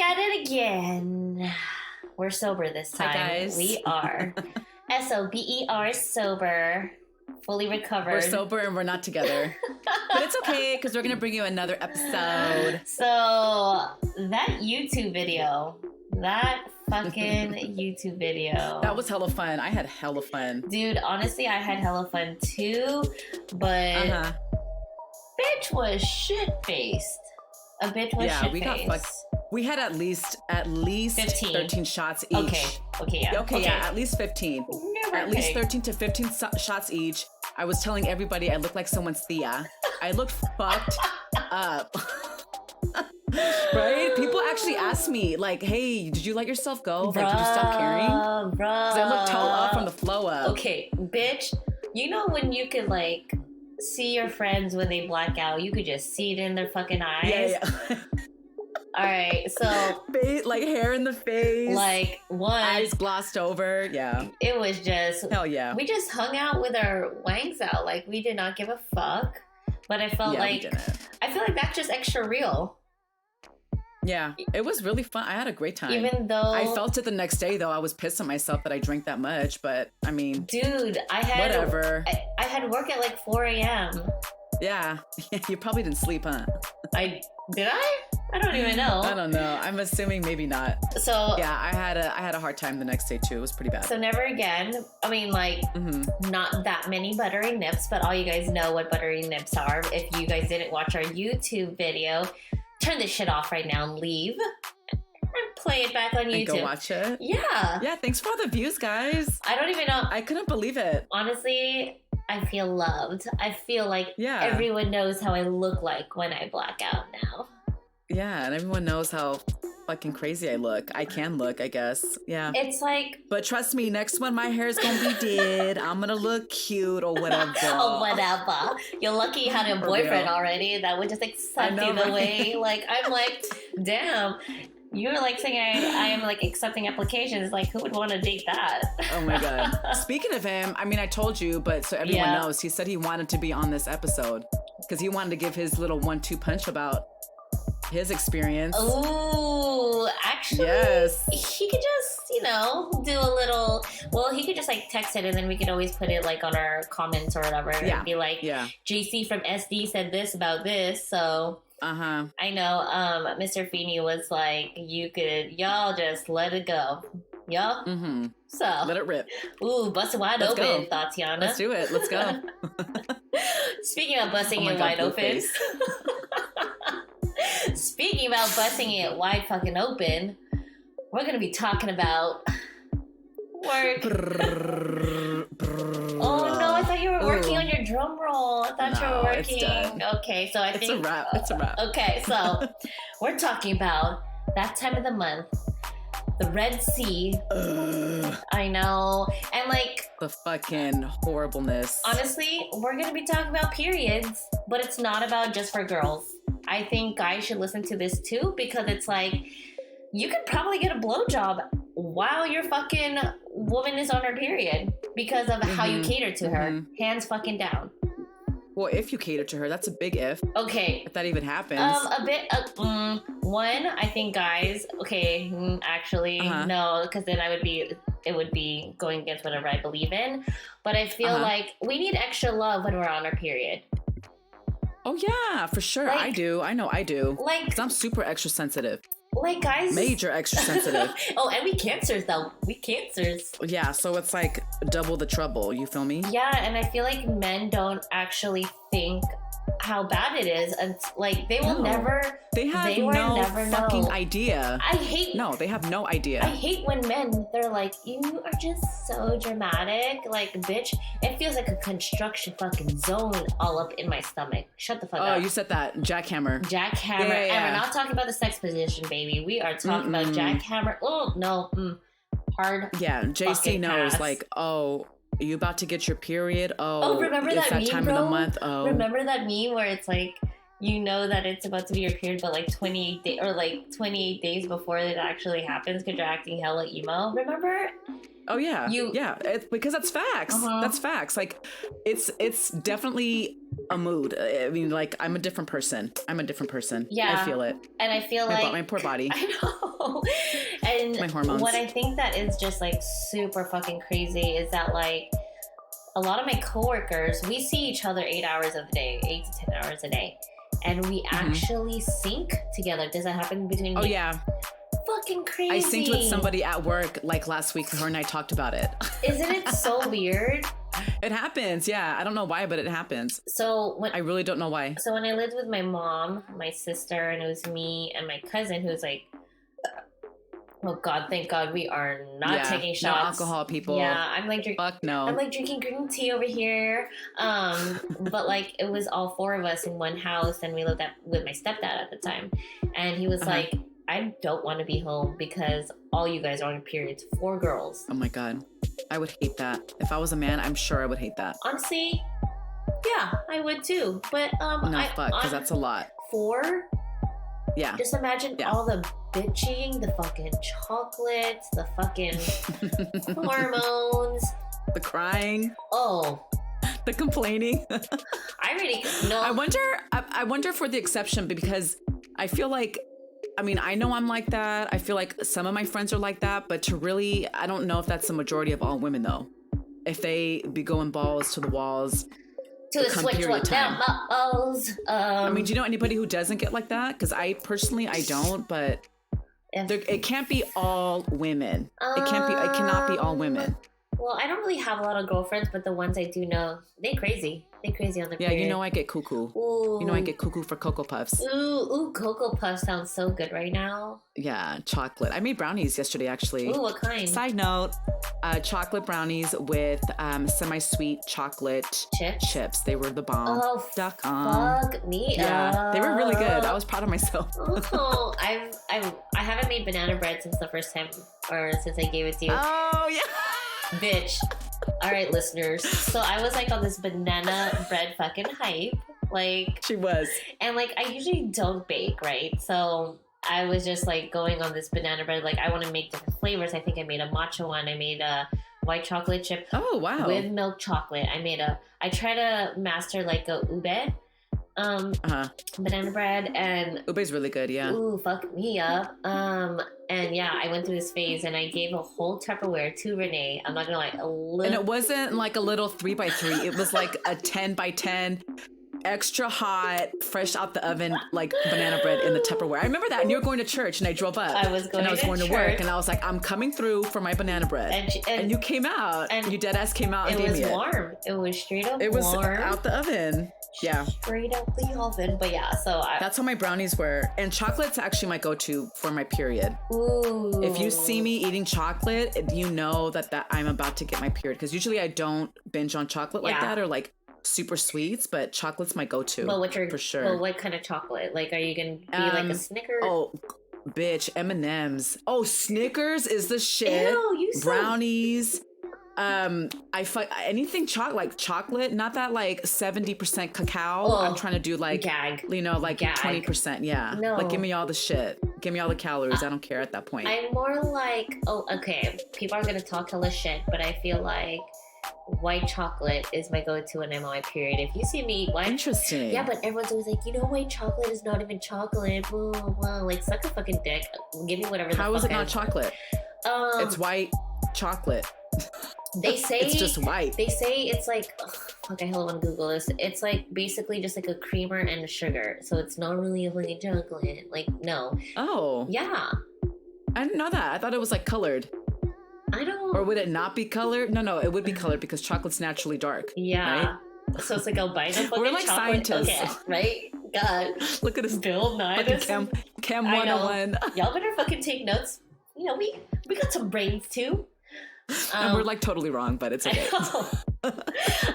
at it again. We're sober this time. Hi, guys. We are SOBER, sober, fully recovered. We're sober and we're not together. But it's okay because we're going to bring you another episode. So, that YouTube video, that fucking YouTube video. That was hella fun. I had hella fun. Dude, honestly, I had hella fun too, but bitch was shit-faced. A bitch was shit-faced. We got fucked. We had at least 15. 13 shots each. Okay, at least 15. At least 13 to 15 shots each. I was telling everybody I looked like someone's Thea. I looked fucked up. Right? People actually asked me, like, hey, did you let yourself go? Like, did you stop caring? Because I looked toe up from the flow up. Okay, bitch. You know when you could, like, see your friends when they black out? You could just see it in their fucking eyes. Yeah. All right, so like hair in the face, like one eyes glossed over. Yeah, it was just hell yeah. We just hung out with our wangs out, like we did not give a fuck. But I felt like that's just extra real. Yeah, it was really fun. I had a great time. Even though I felt it the next day, though. I was pissed at myself that I drank that much. But I mean, dude, I had whatever. I had work at like 4 a.m. Yeah, you probably didn't sleep, huh? Did I? I don't even know. I don't know. I'm assuming maybe not. So yeah, I had a hard time the next day too. It was pretty bad. So never again. I mean, like, not that many buttery nips, but all you guys know what buttery nips are. If you guys didn't watch our YouTube video, turn this shit off right now and leave. And play it back on YouTube. And go watch it? Yeah. Yeah, thanks for all the views, guys. I don't even know. I couldn't believe it. Honestly, I feel loved. I feel like everyone knows how I look like when I black out now. Yeah, and everyone knows how fucking crazy I look. I can look, I guess. Yeah. It's like... But trust me, next one my hair's gonna be did. I'm gonna look cute or whatever. Whatever. You're lucky you had a boyfriend already that would just accept you the way. Like, I'm like, damn. You're like saying I am like accepting applications. Like, who would want to date that? Oh my God. Speaking of him, I mean, I told you, but so everyone knows, he said he wanted to be on this episode because he wanted to give his little 1-2 punch about his experience. Ooh, actually, yes. He could just, do a little, he could just like text it and then we could always put it like on our comments or whatever and be like, JC from SD said this about this, so... I know, Mr. Feeney was like, y'all just let it go. Yup. Mm-hmm. So. Let it rip. Ooh, bust it wide open, Tatiana. Let's do it. Let's go. Speaking of busting it wide open. Speaking about busting it wide fucking open, we're going to be talking about work. Oh no, I thought you were working on your drum roll. I thought you were working. It's done. Okay, so I think it's a wrap. Okay, so we're talking about that time of the month, the Red Sea. I know, and like the fucking horribleness. Honestly, we're gonna be talking about periods, but it's not about just for girls. I think guys should listen to this too because it's like you could probably get a blowjob while your fucking woman is on her period because of how you cater to her. Hands fucking down. Well, if you cater to her, that's a big if. Okay. If that even happens. A bit. One, I think guys. Okay, actually, no, because then it would be going against whatever I believe in. But I feel like we need extra love when we're on our period. Oh yeah, for sure. Like, I do. I know I do. Like, because I'm super extra sensitive. Like, guys... Major extra sensitive. Oh, and we cancers, though. We cancers. Yeah, so it's like double the trouble. You feel me? Yeah, and I feel like men don't actually think how bad it is. And, like, they will never... They have no fucking idea. I hate... No, they have no idea. I hate when men, they're like, you are just so dramatic. Like, bitch, it feels like a construction fucking zone all up in my stomach. Shut the fuck up. Oh, you said that. Jackhammer. Jackhammer. Yeah. And we're not talking about the sex position, baby. We are talking about jackhammer. Oh, no. Hard. Yeah, JC knows, like, oh... Are you about to get your period? Oh, remember that meme, time of the month? Oh, remember that meme where it's like, you know that it's about to be your period, but like 28 days before it actually happens because you're acting hella emo. Remember? Oh yeah, because that's facts. That's facts. Like, it's definitely a mood. I mean, like, I'm a different person. Yeah. I feel it. And I feel like my poor body. I know. And my hormones. What I think that is just like super fucking crazy is that like a lot of my coworkers, we see each other 8 hours of the day, 8 to 10 hours a day. And we actually sync together. Does that happen between you? Oh, yeah. Fucking crazy. I synced with somebody at work like last week. Her and I talked about it. Isn't it so weird? It happens. Yeah. I don't know why, but it happens. I really don't know why. So when I lived with my mom, my sister, and it was me and my cousin who's like, oh God, thank God we are not taking shots. No alcohol, people. Yeah, I'm like fuck no. I'm like drinking green tea over here. But like it was all four of us in one house, and we lived with my stepdad at the time, and he was like, I don't want to be home because all you guys are on periods. 4 girls. Oh my God, I would hate that. If I was a man, I'm sure I would hate that. Honestly, yeah, I would too. But because that's a lot. 4. Yeah. Just imagine all the bitching, the fucking chocolates, the fucking hormones. The crying. Oh. The complaining. I really know. I wonder for the exception, because I feel like, I mean, I know I'm like that. I feel like some of my friends are like that, but I don't know if that's the majority of all women though. If they be going balls to the walls. To the switch with them balls. I mean, do you know anybody who doesn't get like that? Because I don't, but it can't be all women. It cannot be all women. Well, I don't really have a lot of girlfriends, but the ones I do know, they crazy. They crazy on the period. Yeah, you know I get cuckoo. Ooh. You know I get cuckoo for Cocoa Puffs. Ooh, Cocoa Puffs sounds so good right now. Yeah, chocolate. I made brownies yesterday, actually. Ooh, what kind? Side note, chocolate brownies with semi-sweet chocolate chips. They were the bomb. Oh, fuck me Yeah, they were really good. I was proud of myself. Oh, I haven't made banana bread since the first time, or since I gave it to you. Oh, yeah. Bitch. All right, listeners. So I was like on this banana bread fucking hype. Like, she was. And like, I usually don't bake, right? So I was just like going on this banana bread. Like, I want to make different flavors. I think I made a matcha one. I made a white chocolate chip. Oh, wow. With milk chocolate. I try to master like a ube. Banana bread, and ube's really good. Yeah. Ooh, fuck me up. And yeah, I went through this phase, and I gave a whole Tupperware to Renee. I'm not gonna lie, and it wasn't like a little 3x3. It was like a 10x10, extra hot, fresh out the oven, like banana bread in the Tupperware. I remember that. And you were going to church, and I drove up. I was going to work, and I was like, I'm coming through for my banana bread. And you came out, and you dead ass came out and gave me it. It was warm. It was straight up warm. It was out the oven. Yeah. Straight out the oven. But yeah, so that's how my brownies were. And chocolate's actually my go-to for my period. Ooh. If you see me eating chocolate, you know that I'm about to get my period. Because usually I don't binge on chocolate like that, or like super sweets, but chocolate's my go-to. For sure. Well, what kind of chocolate? Like, are you gonna be like a Snickers? Oh, bitch, M&Ms. Oh, Snickers is the shit. Ew, brownies. Anything chocolate, not that like 70% cacao. Oh, I'm trying to do like gag. You know, like 20%. Yeah. No. Like, give me all the shit. Give me all the calories. I don't care at that point. I'm more like, okay, people are gonna talk hella shit, but I feel like white chocolate is my go-to when I'm on my period. If you see me eat white, interesting. Yeah, but everyone's always like, white chocolate is not even chocolate. Blah, blah, blah. Like, suck a fucking dick. Give me whatever. How is it not chocolate? It's white chocolate. They say it's just white. They say it's like, I hella want to Google this. It's like basically just like a creamer and a sugar, so it's not really a fucking chocolate. Like, no. Oh. Yeah. I didn't know that. I thought it was like colored. I don't. Or would it not be colored? No, it would be colored because chocolate's naturally dark. Yeah. Right? So it's like albino fucking We're like chocolate. scientists. Okay, right? God. Look at us. Bill Nye. Chem 101. Y'all better fucking take notes. We got some brains too. And we're like totally wrong, but it's okay.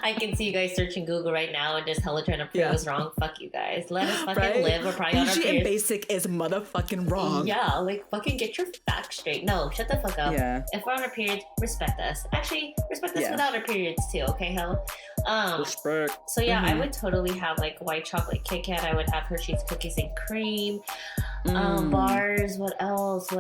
I can see you guys searching Google right now and just hella trying to prove us wrong. Fuck you guys. Let us fucking live. We're probably on our Boujee and Basic is motherfucking wrong. Yeah, like fucking get your facts straight. No, shut the fuck up. Yeah. If we're on our periods, respect us. Actually, respect us without our periods too, okay, hell? Respect. So yeah, I would totally have like white chocolate Kit Kat. I would have Hershey's cookies and cream. Bars. What else?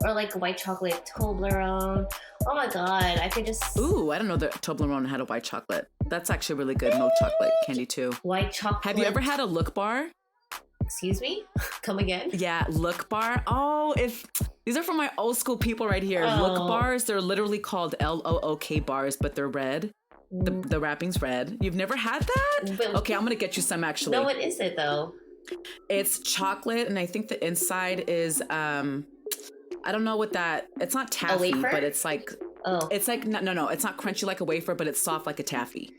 Or like white chocolate Toblerone. Oh my god, I could just... Ooh, I don't know that Toblerone had a white chocolate. That's actually really good. Milk chocolate candy too. White chocolate. Have you ever had a Look Bar? Excuse me? Come again? Yeah, Look Bar. Oh, these are from my old school people right here. Oh. Look Bars, they're literally called LOOK bars, but they're red. The wrapping's red. You've never had that? But, okay, I'm gonna get you some actually. No, what is it though? It's chocolate, and I think the inside is I don't know what that. It's not taffy, but it's like it's like no. It's not crunchy like a wafer, but it's soft like a taffy.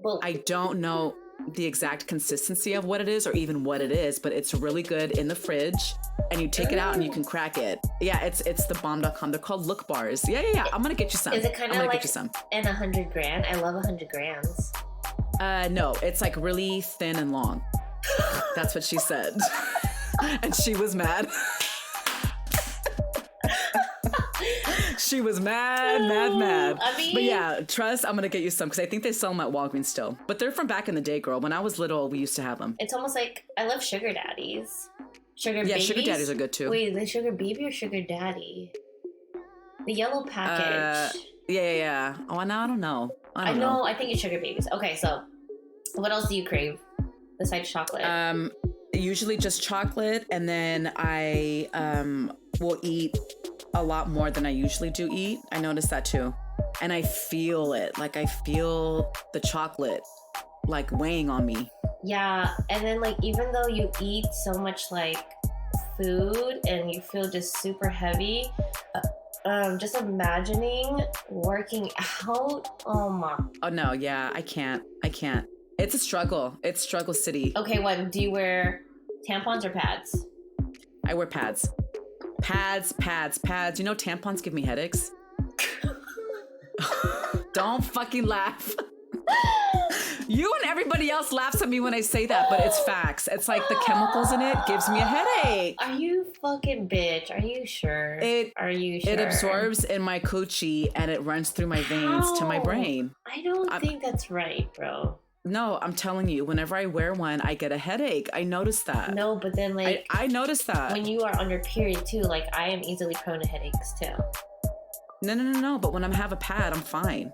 Well, I don't know the exact consistency of what it is or even what it is, but it's really good in the fridge, and you take it out and you can crack it. Yeah, it's the bomb.com. They're called Look Bars. Yeah. I'm gonna get you some. Is it kind of like in 100 grams? I love 100 grams. No, it's like really thin and long. That's what she said. And she was mad. She was mad. I mean, but yeah, trust, I'm going to get you some because I think they sell them at Walgreens still. But they're from back in the day, girl. When I was little, we used to have them. It's almost like, I love sugar daddies. Sugar babies? Sugar daddies are good too. Wait, the sugar baby or sugar daddy? The yellow package. Yeah. Oh, now I don't know. I know. I think it's sugar babies. Okay, so what else do you crave besides chocolate? Usually just chocolate, and then I will eat a lot more than I usually do eat. I noticed that too. And I feel it. Like I feel the chocolate like weighing on me. Yeah. And then like even though you eat so much like food and you feel just super heavy, just imagining working out. Oh my. Oh no, yeah, I can't. It's a struggle. It's struggle city. Okay, what do you wear? Tampons or pads? I wear pads. Pads. You know, tampons give me headaches. Don't fucking laugh. You and everybody else laughs at me when I say that, but it's facts. It's like the chemicals in it gives me a headache. Are you fucking bitch? Are you sure? Are you sure? It absorbs in my coochie and it runs through my veins to my brain. I don't think that's right, bro. No, I'm telling you, whenever I wear one, I get a headache. I noticed that. No, but then like... I noticed that. When you are on your period too, like I am easily prone to headaches too. No. But when I have a pad, I'm fine.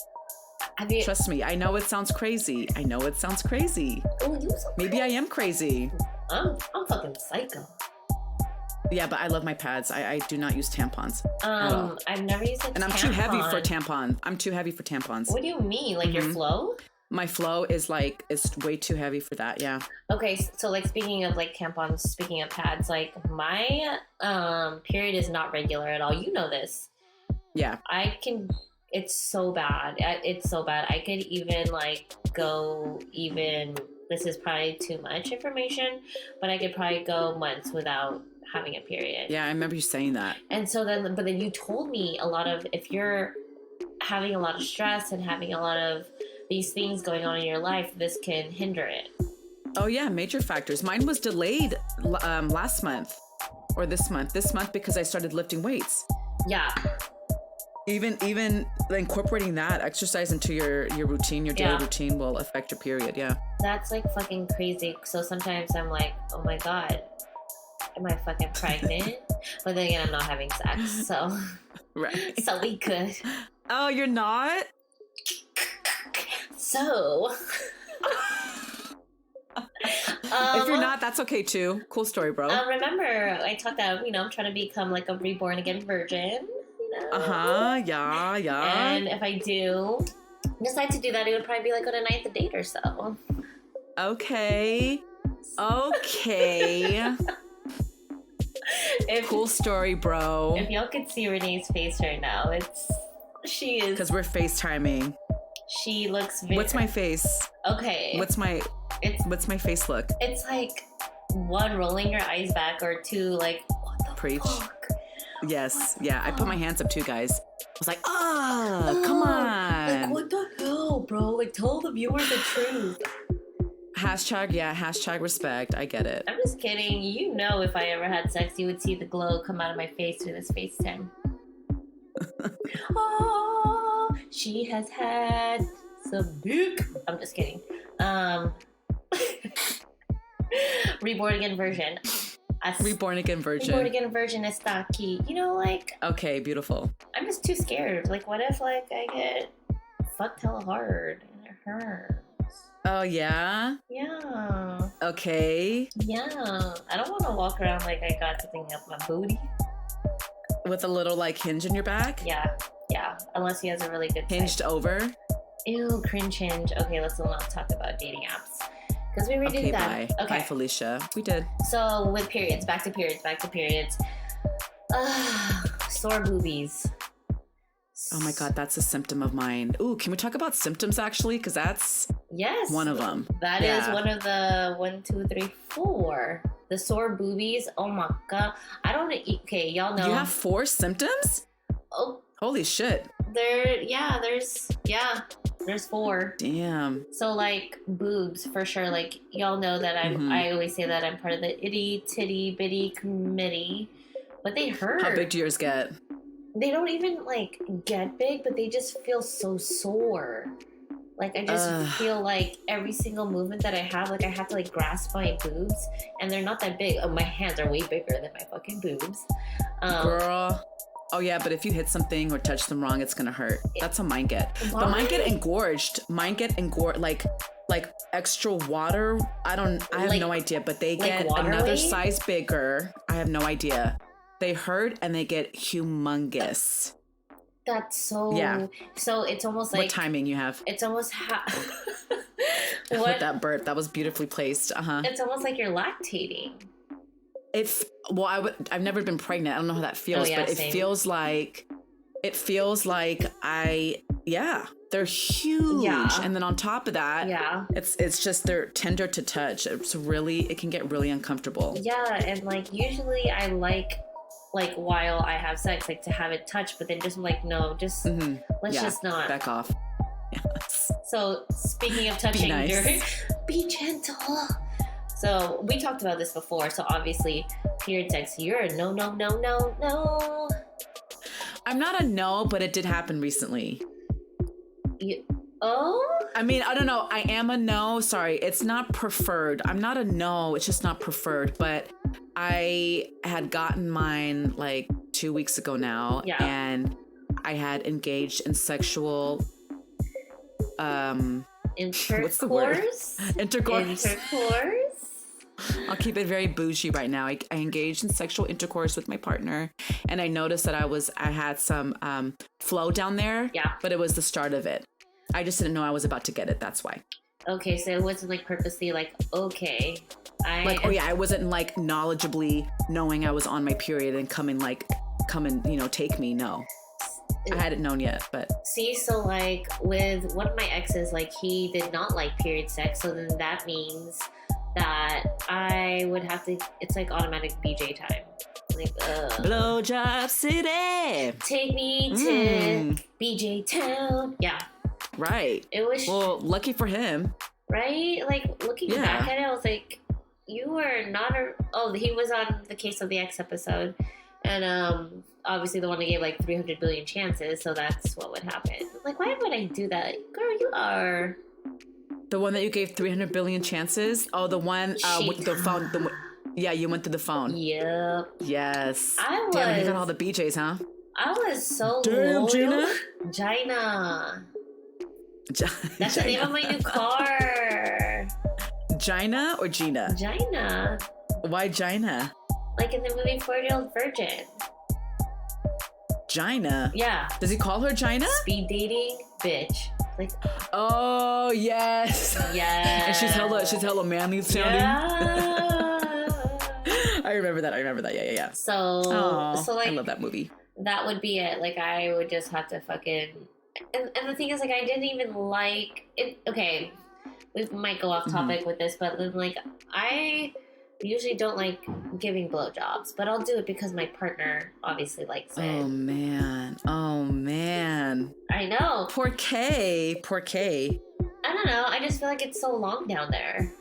Trust me, I know it sounds crazy. Oh, you sound Maybe crazy. I am crazy. I'm fucking psycho. Yeah, but I love my pads. I do not use tampons. I've never used a tampon. And I'm too heavy for tampons. What do you mean? Like your flow? My flow is like, it's way too heavy for that, yeah. Okay, so like speaking of like tampons, speaking of pads, like my period is not regular at all. You know this. Yeah. It's so bad. It's so bad. I could even like this is probably too much information, but I could probably go months without having a period. Yeah, I remember you saying that. And so but then you told me a lot of, if you're having a lot of stress and having a lot of these things going on in your life, this can hinder it. Oh yeah, major factors. Mine was delayed last month or this month because I started lifting weights. Yeah. Even incorporating that exercise into your routine, your daily routine will affect your period. Yeah. That's like fucking crazy. So sometimes I'm like, oh my God, am I fucking pregnant? But then again, I'm not having sex. So, right. So we could. Oh, you're not? So. If you're not, that's okay too. Cool story, bro. Remember, I talked that, I'm trying to become like a reborn again virgin. Yeah. And if I do decide to do that, it would probably be like on a 9th date or so. Okay. Cool story, bro. If y'all could see Renee's face right now, she is. Because we're FaceTiming. She looks What's my face? Okay. What's my face look? It's like 1, rolling your eyes back, or 2, like, what the Preach. fuck? Yes. Yeah. I put my hands up too, guys. I was like, come on. Like, what the hell, bro? Like, tell the viewers the truth. Hashtag respect. I get it. I'm just kidding. If I ever had sex, you would see the glow come out of my face through this FaceTime. Oh, she has had some dick. I'm just kidding. Reborn again version. Reborn again virgin. Reborn again virgin está aquí. You know, like. Okay, beautiful. I'm just too scared. Like, what if, like, I get fucked hella hard and it hurts? Oh, yeah? Yeah. Okay. Yeah. I don't want to walk around like I got something up my booty. With a little, like, hinge in your back? Yeah. Yeah. Unless he has a really good hinged side. Over? Ew, cringe hinge. Okay, let's not talk about dating apps. Because we already did that. Bye. Okay. Bye, Felicia. We did. So, with periods, back to periods. Sore boobies. Oh my God, that's a symptom of mine. Ooh, can we talk about symptoms actually? Because that's one of them. That is one of the 1, 2, 3, 4. The sore boobies. Oh my God. I don't. Okay, y'all know. You have 4 symptoms? Oh. Holy shit. There's 4. Damn. So like boobs for sure. Like y'all know that I always say that I'm part of the itty titty bitty committee, but they hurt. How big do yours get? They don't even like get big, but they just feel so sore. Like I just feel like every single movement that I have, like I have to like grasp my boobs, and they're not that big. Oh, my hands are way bigger than my fucking boobs. Girl. Oh yeah, but if you hit something or touch them wrong, it's gonna hurt. That's how mine get. Why? But mine get engorged. Like extra water. I have no idea, but they get another size bigger. I have no idea. They hurt and they get humongous. That's so. So it's almost like what timing you have. It's almost With that burp, that was beautifully placed. It's almost like you're lactating. I've never been pregnant. I don't know how that feels, but same. it feels like they're huge. Yeah. And then on top of that, it's just they're tender to touch. It can get really uncomfortable. Yeah, and like usually I like while I have sex, like to have it touch, but then just like no, just let's just not back off. Yes. So speaking of touching, be gentle. So we talked about this before. So obviously, period sex, you're a no. I'm not a no, but it did happen recently. I mean, I don't know. I am a no. Sorry, it's not preferred. I'm not a no. It's just not preferred. But I had gotten mine like 2 weeks ago now, and I had engaged in sexual. Intercourse? What's the word? Intercourse. I'll keep it very bougie right now. I engaged in sexual intercourse with my partner, and I noticed that I had some flow down there. Yeah. But it was the start of it. I just didn't know I was about to get it. That's why. Okay, so it wasn't like purposely like, okay. I wasn't like knowledgeably knowing I was on my period and come and take me. No. I hadn't known yet, but... See, so like with one of my exes, like he did not like period sex, so then that means that I would have to... It's like automatic BJ time. Like, Blowjob City! Take me to BJ Town. Yeah. Right. It was... Well, lucky for him. Right? Like, looking back at it, I was like, you were not a... Oh, he was on the Case of the Ex episode. And, obviously the one that gave like 300 billion chances, so that's what would happen. Like, why would I do that? Girl, you are... The one that you gave 300 billion chances? Oh, the one with the phone. Yeah, you went through the phone. Yep. Yes. Damn, you got all the BJs, huh? I was so damn, loyal. Gina? That's the name of my new car. Gina or Gina? Gina. Why Gina? Like in the movie 40-Year-Old Virgin. Gina? Yeah. Does he call her Gina? Speed dating, bitch. Like, oh yes. Yeah. And she's hella manly sounding. Yeah. I remember that. Yeah. So like, I love that movie. That would be it. Like, I would just have to fucking... And the thing is, like, I didn't even like... it. Okay, we might go off topic with this, but, like, I usually don't like giving blowjobs, but I'll do it because my partner obviously likes it. Oh, man. I know. Poor Kay. I don't know. I just feel like it's so long down there.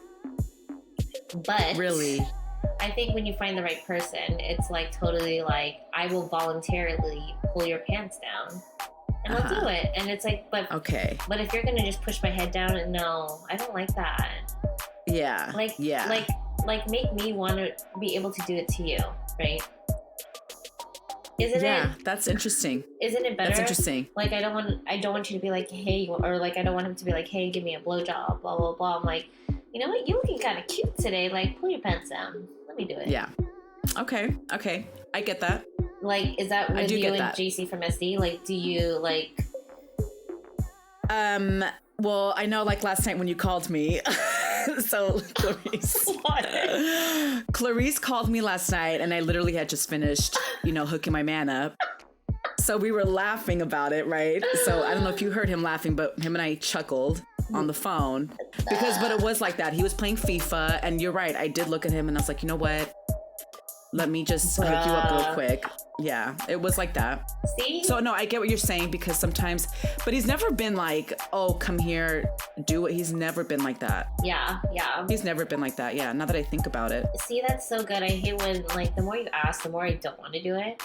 But... Really? I think when you find the right person, it's like totally like, I will voluntarily pull your pants down and I'll do it. And it's like, but But if you're going to just push my head down, no, I don't like that. Yeah. Like like make me want to be able to do it to you, right? Isn't it? Yeah, that's interesting. Isn't it better? That's interesting. Like I don't want you to be like, hey, or like I don't want him to be like, hey, give me a blowjob, blah blah blah. I'm like, you know what? You're looking kind of cute today. Like, pull your pants down. Let me do it. Yeah. Okay. I get that. Like, is that with you and JC from SD? Like, do you like? Well, I know like last night when you called me. So Clarice called me last night and I literally had just finished, hooking my man up. So we were laughing about it, right? So I don't know if you heard him laughing, but him and I chuckled on the phone but it was like that. He was playing FIFA and you're right. I did look at him and I was like, you know what? Let me just hook you up real quick. Yeah, it was like that. See? So no, I get what you're saying because sometimes, but he's never been like, oh, come here, do it. He's never been like that. Yeah. He's never been like that. Yeah, now that I think about it. See, that's so good. I hate when like the more you ask, the more I don't want to do it.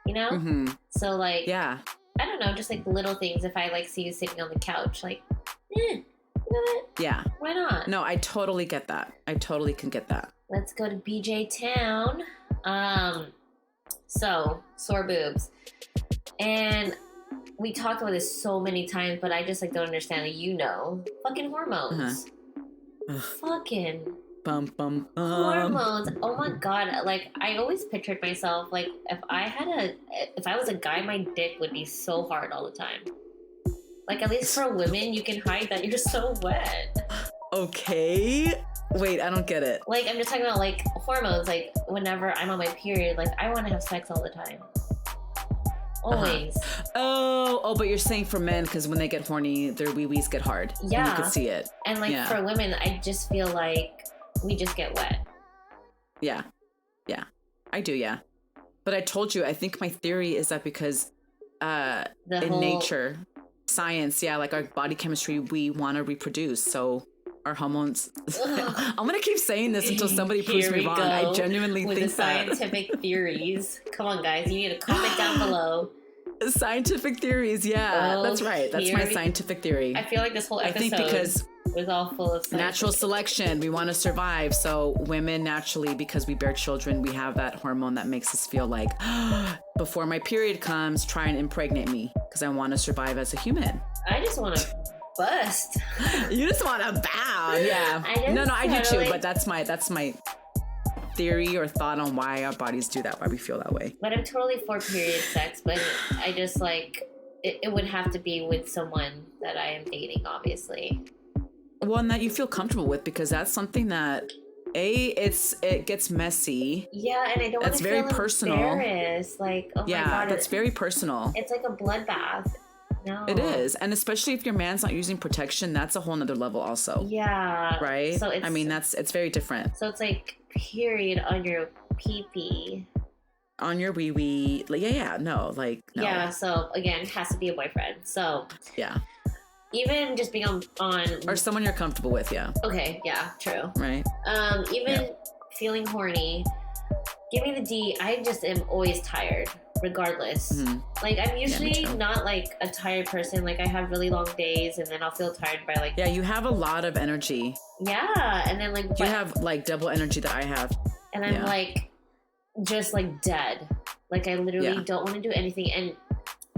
Mm-hmm. So like, yeah, I don't know, just like little things. If I like see you sitting on the couch, like, you know what? Yeah. Why not? No, I totally get that. I totally can get that. Let's go to BJ Town. So sore boobs, and we talked about this so many times, but I just like don't understand. Like, fucking hormones, fucking hormones. Oh my god! Like I always pictured myself like if I was a guy, my dick would be so hard all the time. Like at least for women, you can hide that you're so wet. Okay. Wait, I don't get it. Like, I'm just talking about, like, hormones. Like, whenever I'm on my period, like, I want to have sex all the time. Always. Oh, but you're saying for men, because when they get horny, their wee-wees get hard. Yeah. And you can see it. And, like, for women, I just feel like we just get wet. Yeah. Yeah. I do, yeah. But I told you, I think my theory is that because nature, science, like our body chemistry, we want to reproduce. So our hormones. I'm gonna keep saying this until somebody proves me wrong. I genuinely think the scientific theories. Come on, guys, you need to comment down below. Scientific theories, that's right. That's my scientific theory. I feel like this whole episode I think because was all full of natural selection. We want to survive, so women naturally, because we bear children, we have that hormone that makes us feel like before my period comes, try and impregnate me because I want to survive as a human. I just want to bust. You just want to bow. Yeah. I do too, but that's my theory or thought on why our bodies do that, why we feel that way. But I'm totally for period sex, but I just like it would have to be with someone that I am dating, obviously. One that you feel comfortable with, because that's something that it gets messy. Yeah, and I don't want to feel personal. Embarrassed. Like, oh my god, that's very personal. It's like a bloodbath. No. It is. And especially if your man's not using protection, that's a whole nother level also. Yeah. Right? So it's very different. So it's like period on your pee-pee. On your wee-wee. No. Yeah, so again, it has to be a boyfriend. So. Yeah. Even just being on. Or someone you're comfortable with, yeah. Okay, yeah, true. Right. Even feeling horny, give me the D. I just am always tired. Regardless. Mm-hmm. Like I'm usually not like a tired person. Like I have really long days and then I'll feel tired by like. Yeah, you have a lot of energy. Yeah, and then like. You have like double energy that I have. And I'm like, just like dead. Like I literally don't want to do anything. And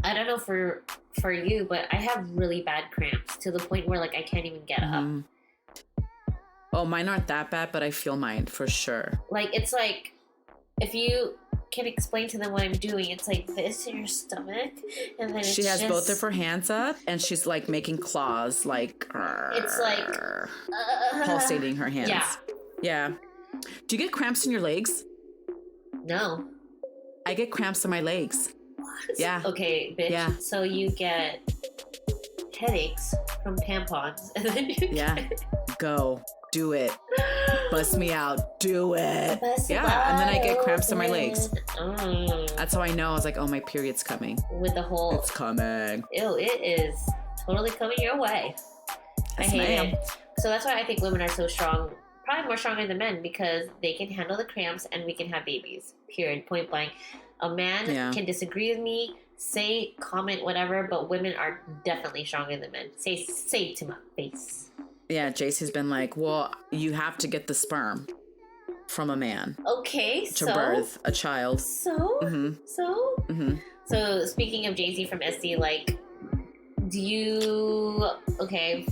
I don't know for you, but I have really bad cramps to the point where like I can't even get up. Oh, mine aren't that bad, but I feel mine for sure. Like it's like if you can explain to them what I'm doing, it's like this in your stomach, and then she has both of her hands up and she's like making claws, like it's like pulsating her hands. Yeah. Do you get cramps in your legs? No. I get cramps in my legs. What? Yeah. Okay, bitch. Yeah. So you get headaches from tampons, and then go. Do it. Bust me out. Do it. And then I get cramps in my legs. That's how I know. I was like, oh, my period's coming. With the whole... It's coming. Ew, it is totally coming your way. I hate it. So that's why I think women are so strong. Probably more stronger than men because they can handle the cramps and we can have babies. Period. Point blank. A man can disagree with me, say, comment, whatever, but women are definitely stronger than men. Say it to my face. Yeah, JC's been like, well, you have to get the sperm. from a man. Okay, to birth a child. So? So, speaking of Jay-Z from SD, like, do you... Okay,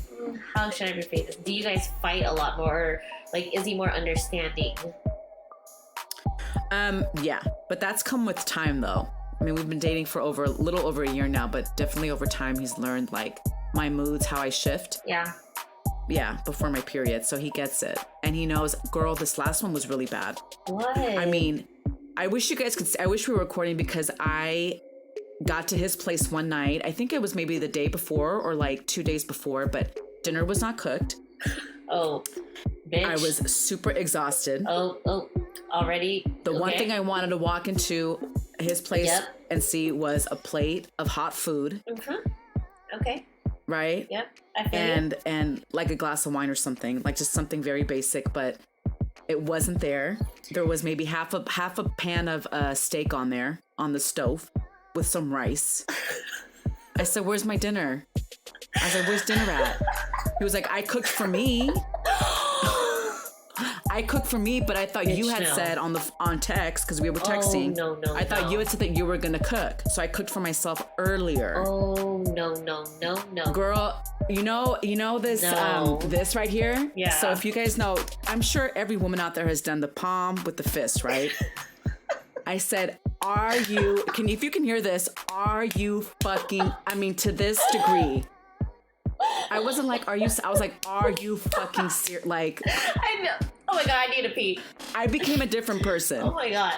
how should I rephrase this? Do you guys fight a lot more? Or, like, is he more understanding? Yeah, but that's come with time, though. I mean, we've been dating for a little over a year now, but definitely over time, he's learned, like, my moods, how I shift. Yeah, before my period. So he gets it. And he knows, girl, this last one was really bad. What? I mean, I wish you guys could I wish we were recording, because I got to his place one night. I think it was maybe the day before or like 2 days before, but dinner was not cooked. Oh, bitch. I was super exhausted. Oh, already? The one thing I wanted to walk into his place and see was a plate of hot food. Okay. Right? Yep. I feel and like a glass of wine or something, like just something very basic, but it wasn't there. There was maybe half a pan of steak on there on the stove with some rice. I said, "Where's my dinner?" I was like, "Where's dinner at?" He was like, "I cooked for me." I cooked for me, but I thought you had said on text, because we were texting. No. I thought you had said that you were gonna cook, so I cooked for myself earlier. Oh no. Girl, you know this this right here. Yeah. So if you guys know, I'm sure every woman out there has done the palm with the fist, right? I said, if you can hear this, are you fucking? I mean, to this degree. I wasn't like, I was like, are you fucking serious? Like, I know. Oh my God, I need to pee. I became a different person. Oh my God.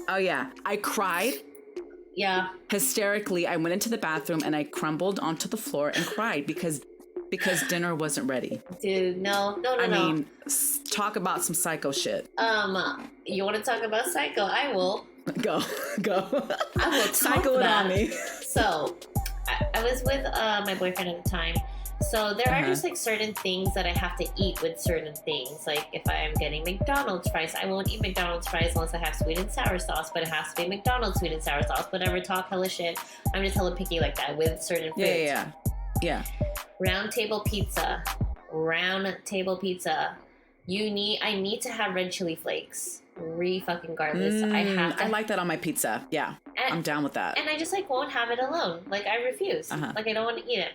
Oh yeah. I cried. Yeah. Hysterically, I went into the bathroom and I crumbled onto the floor and cried because dinner wasn't ready. Dude, no. I mean, talk about some psycho shit. You want to talk about psycho? I will. Go. I will talk psycho it on me. So, I was with my boyfriend at the time. So there are just like certain things that I have to eat with certain things. Like if I'm getting McDonald's fries, I won't eat McDonald's fries unless I have sweet and sour sauce, but it has to be McDonald's sweet and sour sauce. Whatever, talk hella shit. I'm just hella picky like that with certain foods. Yeah. Round table pizza. I need to have red chili flakes. Regardless. I like that on my pizza. Yeah. I'm down with that. And I just like won't have it alone. Like I refuse. Like I don't want to eat it.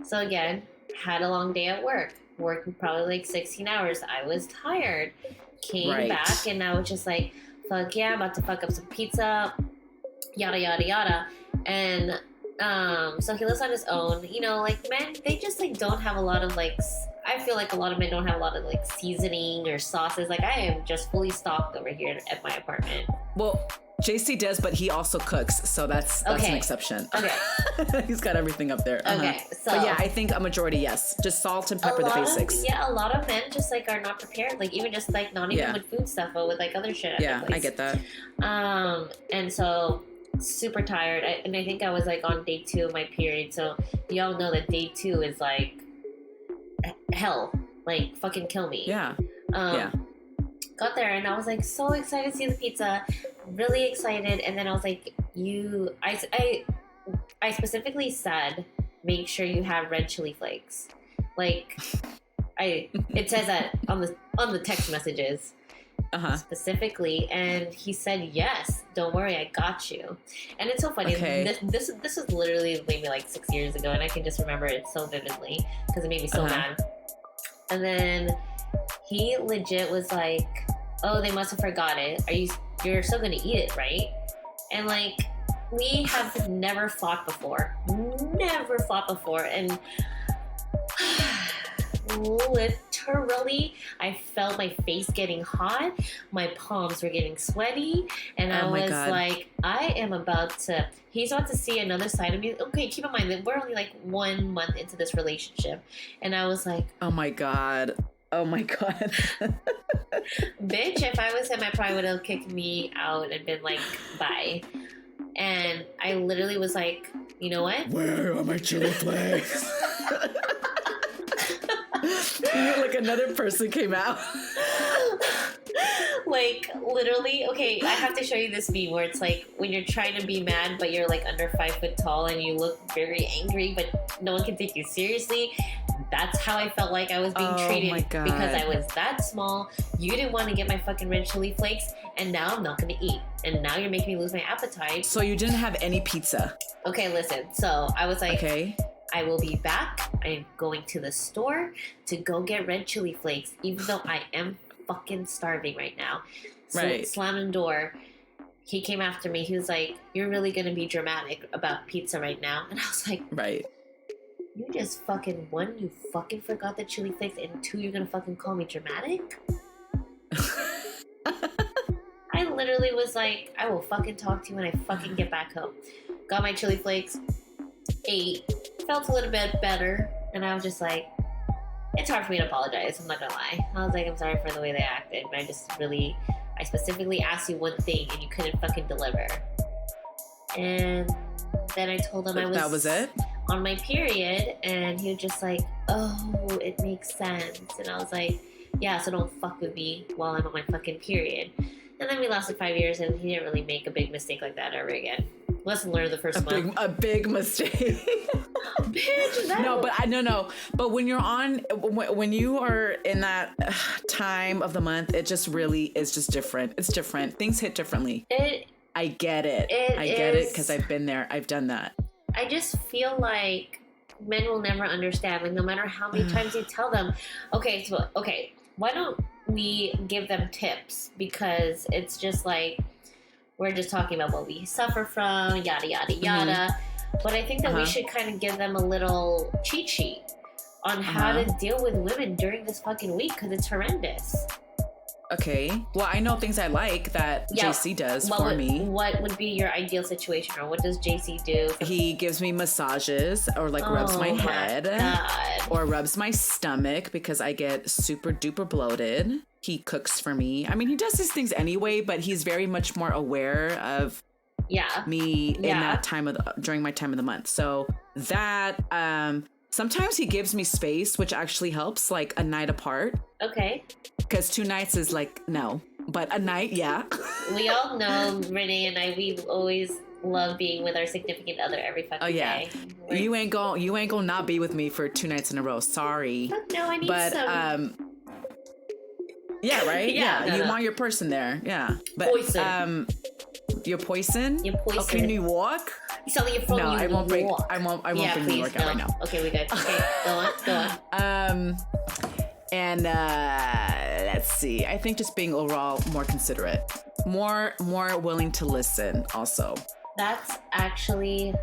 So again, had a long day at work. Working probably like 16 hours. I was tired. Came back and I was just like, fuck yeah, I'm about to fuck up some pizza. Yada yada yada. And so he lives on his own. You know, like men, they just like don't have a lot of like, I feel like a lot of men don't have a lot of like seasoning or sauces. Like I am just fully stocked over here at my apartment. Well, JC does, but he also cooks, so that's an exception. Okay. He's got everything up there. Okay, so... But yeah, I think a majority, yes. Just salt and pepper, the basics. A lot of men just, like, are not prepared. Like, even just, like, not even with food stuff, but with, like, other shit. Yeah, I get that. And so, super tired. And I think I was, like, on day 2 of my period. So, y'all know that day 2 is, like, hell. Like, fucking kill me. Yeah. Got there, and I was, like, so excited to see the pizza. Really excited. And then I was like, I specifically said, make sure you have red chili flakes. Like, it says that on the text messages specifically, and he said, yes, don't worry, I got you. And it's so funny. Okay. This was literally maybe like 6 years ago, and I can just remember it so vividly because it made me so mad. And then he legit was like, oh, they must have forgot it. You're still gonna eat it, right? And like, we have never fought before, and literally I felt my face getting hot, my palms were getting sweaty, and I was like, he's about to see another side of me. Okay, keep in mind that we're only like 1 month into this relationship, and I was like, oh my god. Bitch, if I was him, I probably would have kicked me out and been like, bye. And I literally was like, you know what? Where are my chili flakes? Like another person came out. Like, literally, okay, I have to show you this meme where it's like when you're trying to be mad, but you're like under 5 foot tall and you look very angry, but no one can take you seriously. that's how I felt like I was being treated because I was that small. You didn't want to get my fucking red chili flakes, and now I'm not going to eat. And now you're making me lose my appetite. So you didn't have any pizza? Okay, listen. So I was like, I will be back. I'm going to the store to go get red chili flakes, even though I am fucking starving right now. So slammed the door. He came after me. He was like, you're really going to be dramatic about pizza right now. And I was like, you just fucking, one, you fucking forgot the chili flakes, and two, you're going to fucking call me dramatic? I literally was like, I will fucking talk to you when I fucking get back home. Got my chili flakes, ate, felt a little bit better, and I was just like, it's hard for me to apologize, I'm not going to lie. I was like, I'm sorry for the way they acted, but I specifically asked you one thing and you couldn't fucking deliver. And then I told him that was it? On my period, and he was just like, oh, it makes sense. And I was like, yeah, so don't fuck with me while I'm on my fucking period. And then we lasted 5 years, and he didn't really make a big mistake like that ever again. Lesson learned the first month. A big mistake. Bitch, no, but But when you're when you are in that time of the month, it just really is just different. It's different. Things hit differently. I get it. I get it because I've been there. I've done that. I just feel like men will never understand. Like, no matter how many times you tell them, okay, why don't we give them tips? Because it's just like, we're just talking about what we suffer from, yada, yada, yada. But I think that we should kind of give them a little cheat sheet on how to deal with women during this fucking week, because it's horrendous. Okay. Well, I know things I like that JC does for me. What would be your ideal situation, or what does JC do? He gives me massages, or like rubs my head, or rubs my stomach because I get super duper bloated. He cooks for me. I mean, he does these things anyway, but he's very much more aware of me in that during my time of the month. So that, sometimes he gives me space, which actually helps, like a night apart. Okay. Because 2 nights is like, no. But a night, yeah. We all know, Renee and I, we always love being with our significant other every fucking day. You ain't gonna not be with me for 2 nights in a row. Sorry. No, I need some. Yeah, right? You want your person there. Yeah. But, poison. Your poison? Your poison. Okay, New York? You sound like you're from New York. I won't bring New York out right now. Okay, we good. Okay, go on. And let's see. I think just being overall more considerate, more willing to listen. Also, that's actually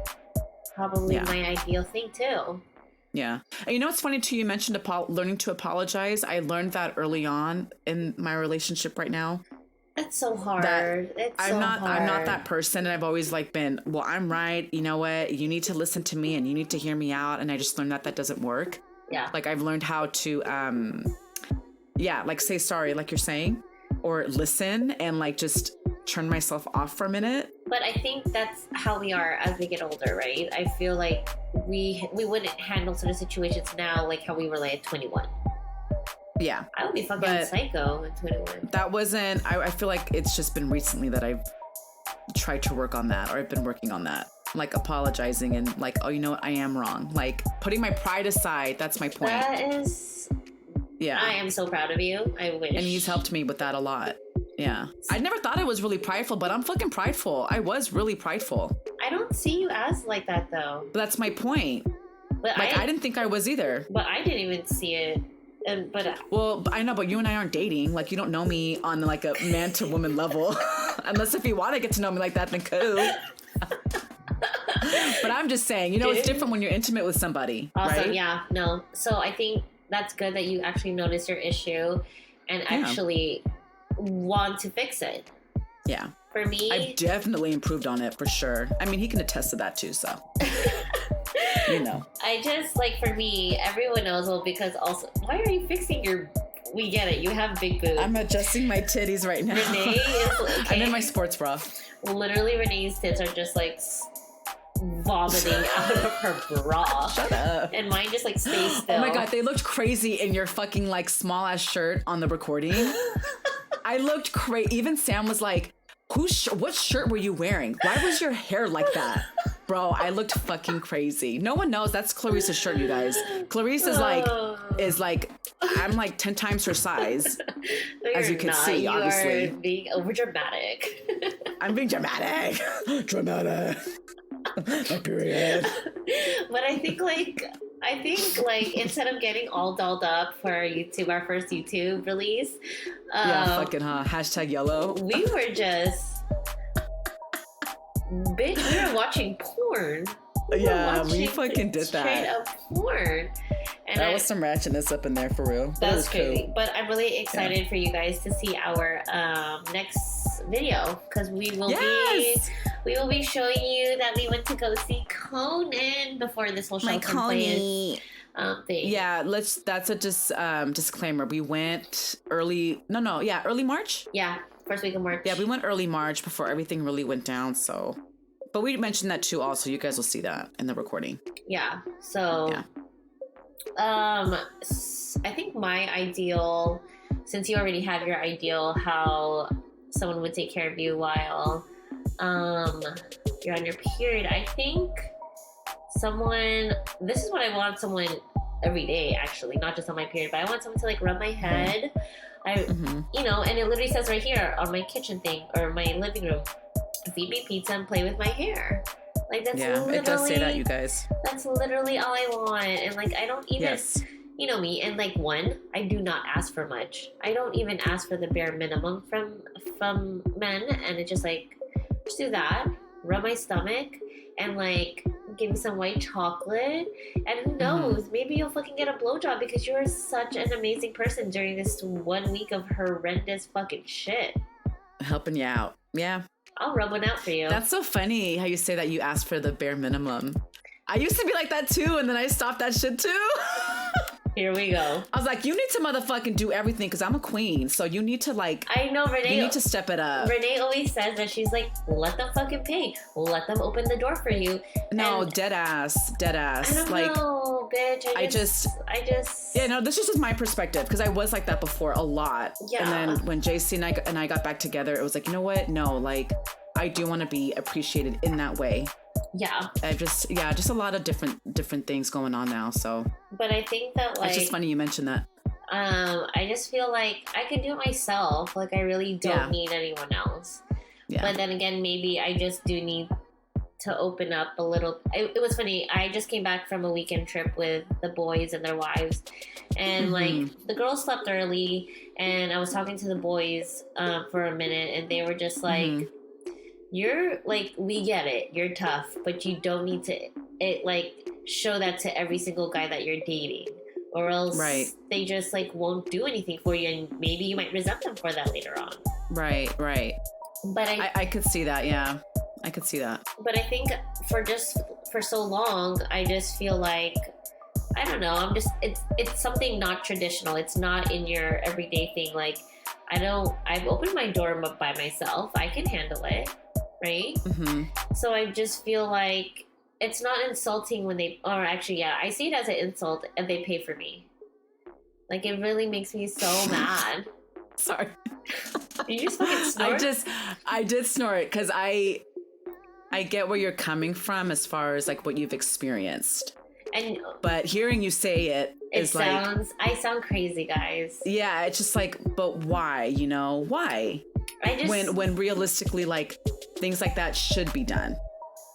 probably my ideal thing too. Yeah, and you know what's funny too? You mentioned learning to apologize. I learned that early on in my relationship right now. It's so hard. I'm not that person, and I've always like been, well, I'm right. You know what? You need to listen to me, and you need to hear me out. And I just learned that doesn't work. Yeah. Like I've learned how to, like say sorry, like you're saying, or listen and like just turn myself off for a minute. But I think that's how we are as we get older, right? I feel like we wouldn't handle certain situations now like how we were like at 21. Yeah. I would be fucking psycho at 21. That wasn't, I feel like it's just been recently that I've tried to work on that, or I've been working on that. Like apologizing and like, oh, you know what? I am wrong. Like putting my pride aside. That's my point. That is... Yeah. I am so proud of you. I wish. And he's helped me with that a lot. Yeah. I never thought I was really prideful, but I'm fucking prideful. I was really prideful. I don't see you as like that though. But that's my point. But I didn't think I was either. But I didn't even see it. Well, I know, but you and I aren't dating. Like, you don't know me on like a man to woman level. Unless if you want to get to know me like that, then cool. But I'm just saying, it's different when you're intimate with somebody. Awesome, right? Yeah, no. So I think that's good that you actually notice your issue and actually want to fix it. Yeah. For me, I've definitely improved on it for sure. I mean, he can attest to that too, so. I just, like, for me, everyone knows, well, because also, why are you fixing your... We get it. You have big boobs. I'm adjusting my titties right now. Renee is... Okay. I'm in my sports bra. Literally, Renee's tits are just, like, vomiting out of her bra. Shut up. And mine just, like, stays still. Oh, my God. They looked crazy in your fucking, like, small-ass shirt on the recording. I looked crazy. Even Sam was like, what shirt were you wearing? Why was your hair like that? Bro, I looked fucking crazy. No one knows that's Clarice's shirt, you guys. Clarice is like I'm like 10 times her size. No, as you can see, obviously. You are being over dramatic. I'm being dramatic. Dramatic. My period. But I think like instead of getting all dolled up for our first YouTube release, hashtag yellow. We were just bitch, we were watching porn. We fucking did that. Straight up porn. And that was some ratchetness up in there for real. That's crazy. Cool. But I'm really excited for you guys to see our next video because we will be showing you that we went to go see Conan before this whole show can play thing. Yeah, that's a disclaimer. We went early March? Yeah, first week of March. Yeah, we went early March before everything really went down, so but we mentioned that too also. You guys will see that in the recording. Yeah. So I think my ideal, since you already have your ideal how someone would take care of you while you're on your period, I think this is what I want someone every day, actually, not just on my period, but I want someone to like rub my head. And it literally says right here on my kitchen thing or my living room, feed me pizza and play with my hair. Like that's literally, it does say that, you guys. That's literally all I want. And like I don't even you know me, and like I do not ask for much. I don't even ask for the bare minimum from men, and it's just like just do that, rub my stomach, and like give me some white chocolate, and who knows, maybe you'll fucking get a blowjob because you're such an amazing person during this 1 week of horrendous fucking shit. Helping you out. Yeah. I'll rub one out for you. That's so funny how you say that you ask for the bare minimum. I used to be like that too, and then I stopped that shit too. Here we go. I was like, you need to motherfucking do everything because I'm a queen. So you need to like... I know, Renee... You need to step it up. Renee always says that she's like, let them fucking pay. Let them open the door for you. No, and dead ass. I don't know, bitch. I just... Yeah, no, this is just my perspective because I was like that before a lot. Yeah. And then when JC and I got back together, it was like, you know what? No, like, I do want to be appreciated in that way. Yeah. Just a lot of different things going on now. So. But I think that like. It's just funny you mentioned that. I just feel like I can do it myself. Like I really don't need anyone else. Yeah. But then again, maybe I just do need to open up a little. It was funny. I just came back from a weekend trip with the boys and their wives, and like the girls slept early, and I was talking to the boys for a minute, and they were just like. You're like, we get it. You're tough, but you don't need to show that to every single guy that you're dating, or else they just like won't do anything for you, and maybe you might resent them for that later on. Right. But I could see that. Yeah, I could see that. But I think for so long, I just feel like I don't know. It's something not traditional. It's not in your everyday thing. Like I've opened my door by myself. I can handle it. Right? So I just feel like it's not insulting when I see it as an insult if they pay for me. Like it really makes me so mad. Sorry. Did you just fucking snort? I did snort because I get where you're coming from as far as like what you've experienced. But hearing you say it is I sound crazy, guys. Yeah, it's just like, but why? You know, why? When realistically, like, things like that should be done.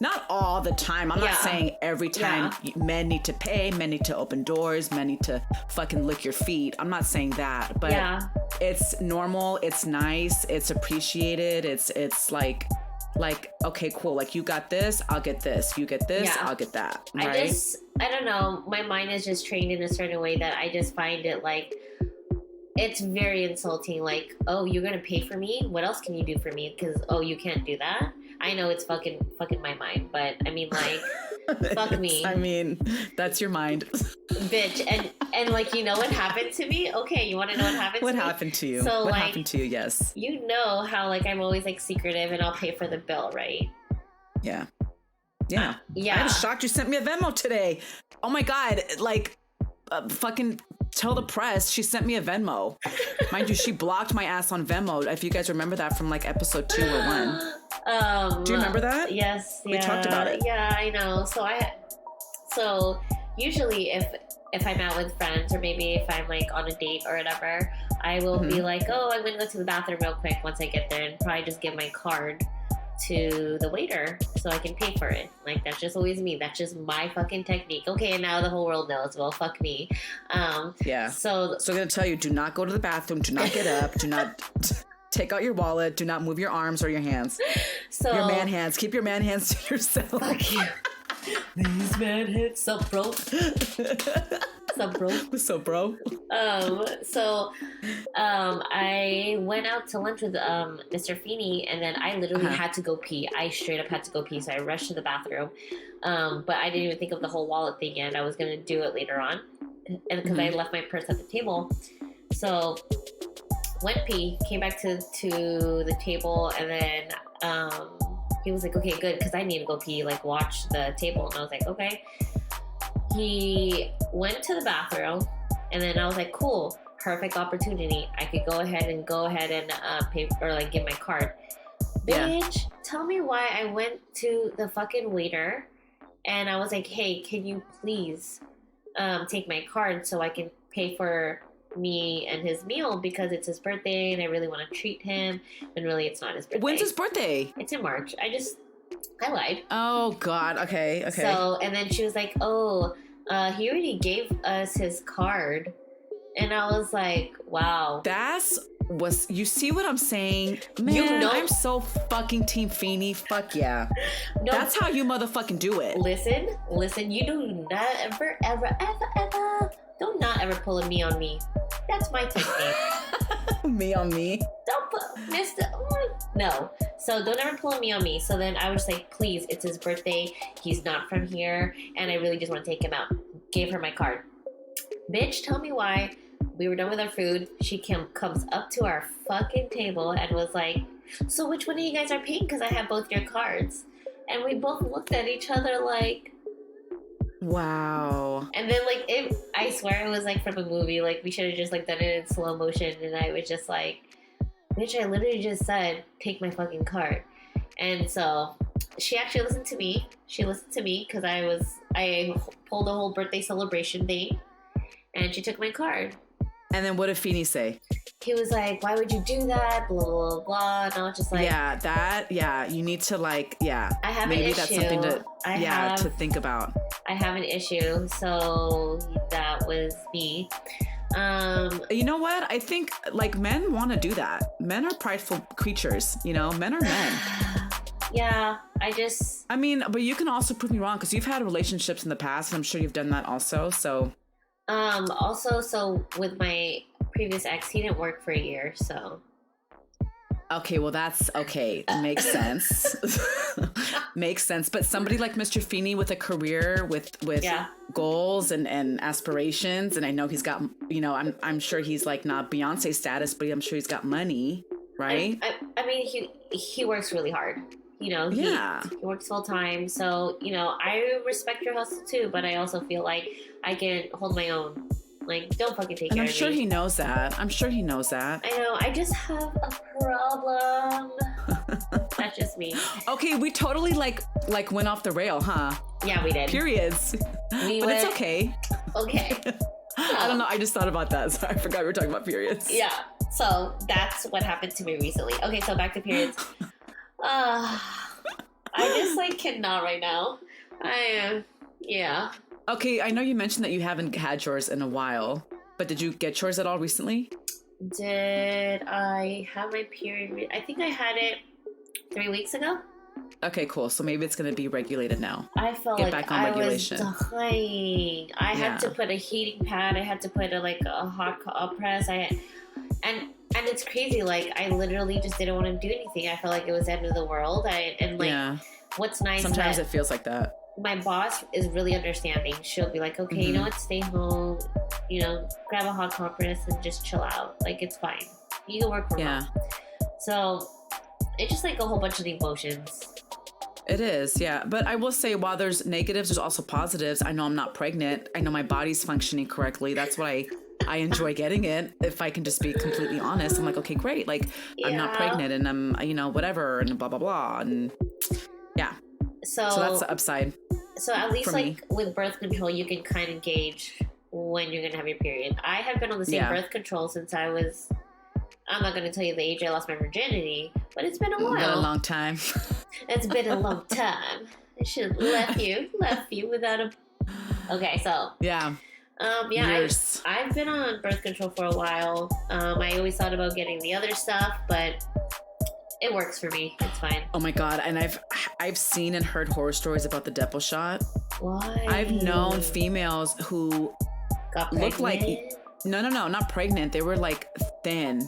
Not all the time. I'm not saying every time men need to pay, men need to open doors, men need to fucking lick your feet. I'm not saying that, but it's normal. It's nice. It's appreciated. It's like, okay, cool. Like you got this, I'll get this. You get this, I'll get that. Right? I don't know. My mind is just trained in a certain way that I just find it like, it's very insulting. Like, oh, you're going to pay for me? What else can you do for me? Because, oh, you can't do that? I know it's fucking my mind, but I mean, like, fuck me. I mean, that's your mind. Bitch. And like, you know what happened to me? Okay, you want to know what happened to me? What happened to you? So, what happened to you? Yes. You know how, like, I'm always, like, secretive and I'll pay for the bill, right? Yeah. I was shocked you sent me a Venmo today. Oh, my God. Like, fucking tell the press she sent me a Venmo. Mind you, she blocked my ass on Venmo. If you guys remember that from like episode 2 or 1. Do you remember that? Yes. We talked about it. Yeah, I know. So usually if I'm out with friends or maybe if I'm like on a date or whatever, I will be like, oh, I'm going to go to the bathroom real quick once I get there and probably just give my card to the waiter so I can pay for it. Like, that's just always me. That's just my fucking technique. Okay, and now the whole world knows. Well, fuck me. Yeah. So I'm going to tell you, do not go to the bathroom. Do not get up. Do not take out your wallet. Do not move your arms or your hands. So your man hands. Keep your man hands to yourself. Fuck you. These man hands. Sup, bro? Sup, bro? What's up, bro? I went out to lunch with Mr. Feeney, and then I literally had to go pee. I straight up had to go pee, so I rushed to the bathroom. But I didn't even think of the whole wallet thing yet. I was gonna do it later on, and because I left my purse at the table, so went pee, came back to the table, and then he was like, "Okay, good," because I need to go pee. Like, watch the table, and I was like, "Okay." He went to the bathroom, and then I was like, cool, perfect opportunity. I could go ahead and pay or like get my card. Bitch, tell me why I went to the fucking waiter and I was like, hey, can you please take my card so I can pay for me and his meal because it's his birthday and I really want to treat him, and really it's not his birthday. When's his birthday? It's in March. I lied. Oh, God. Okay. So, and then she was like, oh, he already gave us his card. And I was like, wow. You see what I'm saying? Man, you know, I'm so fucking Team Feeney. Fuck yeah. No, that's how you motherfucking do it. Listen, you do not ever, do not ever pull a me on me. That's my technique. Me on me? Don't put, no. So don't ever pull a me on me. So then I was like, please, it's his birthday. He's not from here. And I really just want to take him out. Gave her my card. Bitch, tell me why. We were done with our food. She comes up to our fucking table and was like, so which one of you guys are paying? Because I have both your cards. And we both looked at each other like, wow. And then like I swear it was like from a movie. Like we should have just like done it in slow motion. And I was just like, bitch, I literally just said, take my fucking card. And so she actually listened to me. She listened to me because I pulled a whole birthday celebration thing. And she took my card. And then what did Feeney say? He was like, why would you do that? Blah, blah, blah. And I was just like... Yeah, you need to like, I have maybe an issue. that's something to think about. I have an issue. So that was me. You know what? I think like men want to do that. Men are prideful creatures, you know? Men are men. Yeah, I mean, but you can also prove me wrong because you've had relationships in the past and I'm sure you've done that also, so... So with my previous ex, he didn't work for a year, so. Okay, well that's okay. Makes sense. Makes sense. But somebody like Mr. Feeney with a career with goals and aspirations, and I know he's got, you know, I'm sure he's like not Beyonce status, but I'm sure he's got money, right? I mean, he works really hard. You know, he works full time. So, you know, I respect your hustle too, but I also feel like I can hold my own. Like, don't fucking take care of me. And I'm sure he knows that. I know. I just have a problem. That's just me. Okay, we totally like went off the rail, huh? Yeah, we did. Periods. It's okay. Okay. I don't know. I just thought about that. So I forgot we were talking about periods. Yeah. So that's what happened to me recently. Okay, so back to periods. I just like cannot right now. Yeah. Okay, I know you mentioned that you haven't had yours in a while, but did you get yours at all recently? Did I have my period? I think I had it 3 weeks ago. Okay, cool. So maybe it's going to be regulated now. I felt Get like back on regulation. Was dying. I had to put a heating pad. I had to put a hot press. And it's crazy. Like, I literally just didn't want to do anything. I felt like it was the end of the world. What's nice. Sometimes it feels like that. My boss is really understanding. She'll be like, okay, you know what? Stay home. You know, grab a hot compress and just chill out. Like, it's fine. You can work from home. So it's just like a whole bunch of emotions. It is, yeah. But I will say, while there's negatives, there's also positives. I know I'm not pregnant. I know my body's functioning correctly. That's what I enjoy getting it. If I can just be completely honest, I'm like, okay, great. Like, I'm not pregnant and I'm, whatever, and blah, blah, blah. And yeah. So that's the upside. So at least like with birth control, you can kind of gauge when you're going to have your period. I have been on the same birth control since I'm not going to tell you the age I lost my virginity, but it's been a while. It's been a long time. It's been a long time. I should have left you without a... Okay, so... Yeah. I've been on birth control for a while. I always thought about getting the other stuff, but it works for me. It's fine. Oh my God. And I've seen and heard horror stories about the Depo shot. Why? I've known females who looked like... No, not pregnant. They were like thin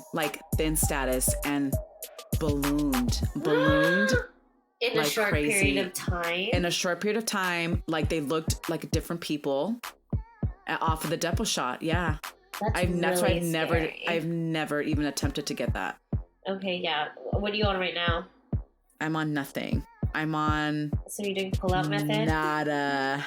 status and ballooned. In a short period of time? In a short period of time, like they looked like different people off of the Depo shot. Yeah. That's why I've never even attempted to get that. Okay, yeah. What are you on right now? I'm on nothing. I'm on... So you're doing pull-out method? Nada.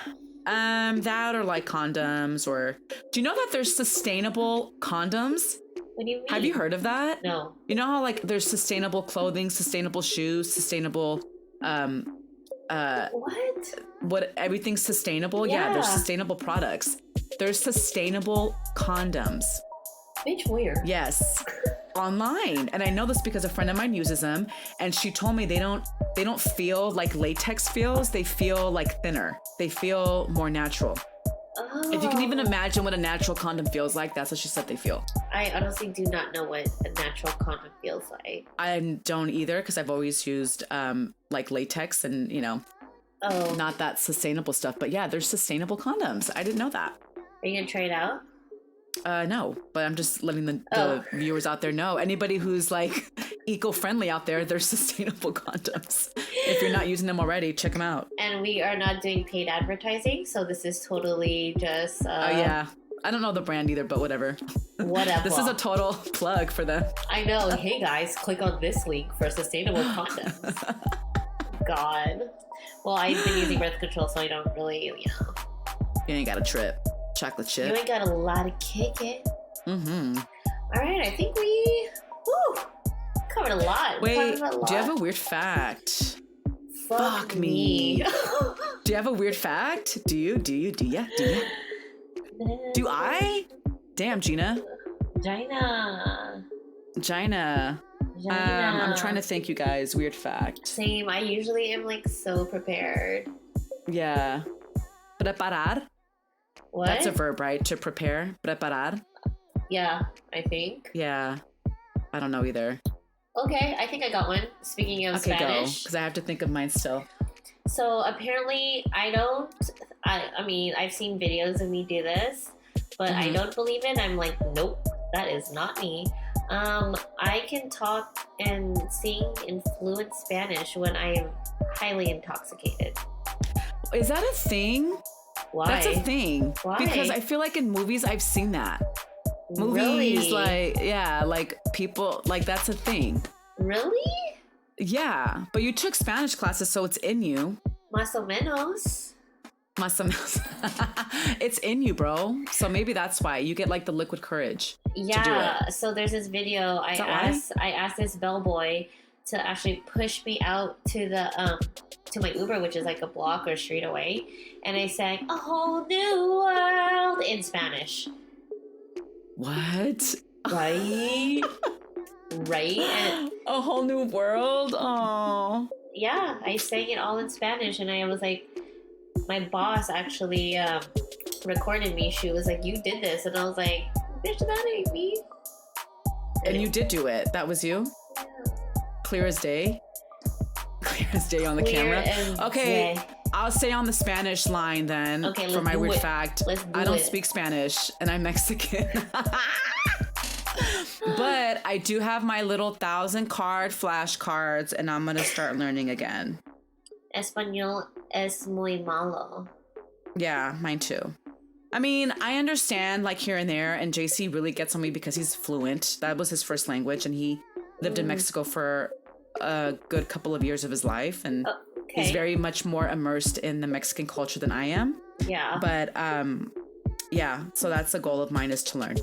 That or like condoms or... Do you know that there's sustainable condoms? What do you mean? Have you heard of that? No. You know how like there's sustainable clothing, sustainable shoes, sustainable... What? Everything's sustainable? Yeah, there's sustainable products. There's sustainable condoms. Bitch, where? Yes. Online. And I know this because a friend of mine uses them and she told me they don't feel like latex feels. They feel like thinner. They feel more natural. Oh. If you can even imagine what a natural condom feels like, that's what she said they feel. I honestly do not know what a natural condom feels like. I don't either because I've always used like latex and, not that sustainable stuff. But yeah, there's sustainable condoms. I didn't know that. Are you going to try it out? No, but I'm just letting the viewers out there know. Anybody who's like eco-friendly out there, there's sustainable condoms. If you're not using them already, check them out. And we are not doing paid advertising, so this is totally just... yeah. I don't know the brand either, but whatever. Whatever. This is a total plug for them. I know. Hey guys, click on this link for sustainable condoms. God. Well, I've been using birth control, so I don't really, You ain't got a trip. Chocolate chip. You ain't got a lot of kicking. Mm-hmm. All right, I think we covered a lot. Wait, do you have a weird fact? Fuck me. Do you have a weird fact? Do you? Do I? Damn, Gina. Gina. I'm trying to think, you guys. Weird fact. Same. I usually am like so prepared. Yeah. Preparar. What? That's a verb, right? To prepare. Preparar. Yeah, I think. Yeah. I don't know either. Okay, I think I got one. Speaking of Spanish. Okay, go. Because I have to think of mine still. So apparently I mean, I've seen videos of me do this, but I don't believe it. I'm like, nope, that is not me. I can talk and sing in fluent Spanish when I am highly intoxicated. Is that a thing? Why? That's a thing. Why? Because I feel like in movies I've seen that. Really? Movies, like people, like that's a thing. Really? Yeah, but you took Spanish classes, so it's in you. Más o menos. It's in you, bro. So maybe that's why you get like the liquid courage. Yeah. To do it. So there's this video. I asked this bellboy to actually push me out to the to my Uber, which is like a block or street away, and I sang "A Whole New World" in Spanish. What? Right. Right. And a whole new world. Oh. Yeah, I sang it all in Spanish, and I was like, my boss actually recorded me. She was like, "You did this," and I was like, "Bitch, that ain't me." And you did do it. That was you. Yeah. Clear as day. Clear as day on the camera. Okay. Day. I'll stay on the Spanish line then for my weird fact. I don't speak Spanish and I'm Mexican. But I do have my little 1,000-card flashcards and I'm going to start learning again. Español es muy malo. Yeah, mine too. I mean, I understand like here and there, and JC really gets on me because he's fluent. That was his first language, and he lived in Mexico for a good couple of years of his life, and he's very much more immersed in the Mexican culture than I am. Yeah. But yeah, so that's a goal of mine, is to learn.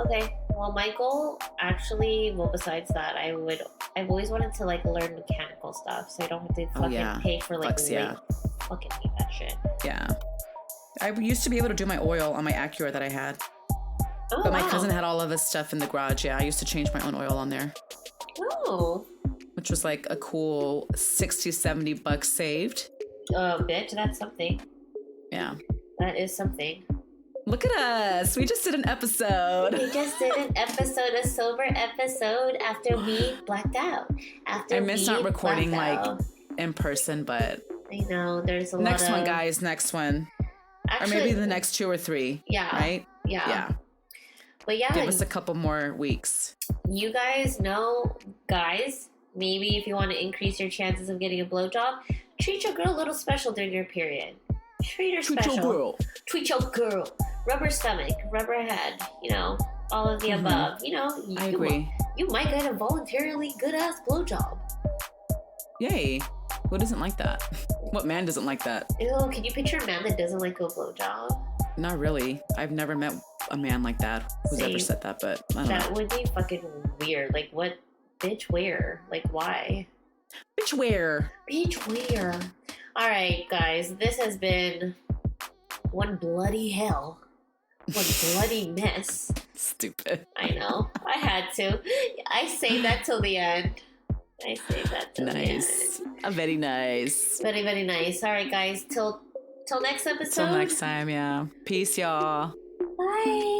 Okay. Well, my goal actually, well, besides that, I've always wanted to like learn mechanical stuff, so I don't have to fucking pay for like fucking hate that shit. Yeah. I used to be able to do my oil on my Acura that I had. Oh, but my cousin had all of his stuff in the garage. Yeah, I used to change my own oil on there. Oh. Which was like a cool $60-$70 saved. Oh, bitch, that's something. Yeah. That is something. Look at us. We just did an episode. We just did an episode, a sober episode after we blacked out. I miss not recording like in person, but I know there's a next one, guys. Next one. Actually, or maybe the next 2 or 3. Yeah. Right? Yeah. But yeah. Give us a couple more weeks. You guys know, guys, maybe if you want to increase your chances of getting a blowjob, treat your girl a little special during your period. Treat her special. Treat your girl. Treat your girl. Rub her stomach. Rub her head. You know, all of the above. You know, I agree. You might get a voluntarily good-ass blowjob. Yay. Who doesn't like that? What man doesn't like that? Ew, can you picture a man that doesn't like a blowjob? Not really. I've never met a man like that who's ever said that, but I don't know. That would be fucking weird. Like, what? Bitch, where? Like, why? Bitch, where? Bitch, where? All right, guys. This has been one bloody hell. One bloody mess. Stupid. I know. I had to. I saved that till the end. I saved that till the end. Very nice. Very, very nice. All right, guys. Till next episode. Till next time, yeah. Peace, y'all. Bye.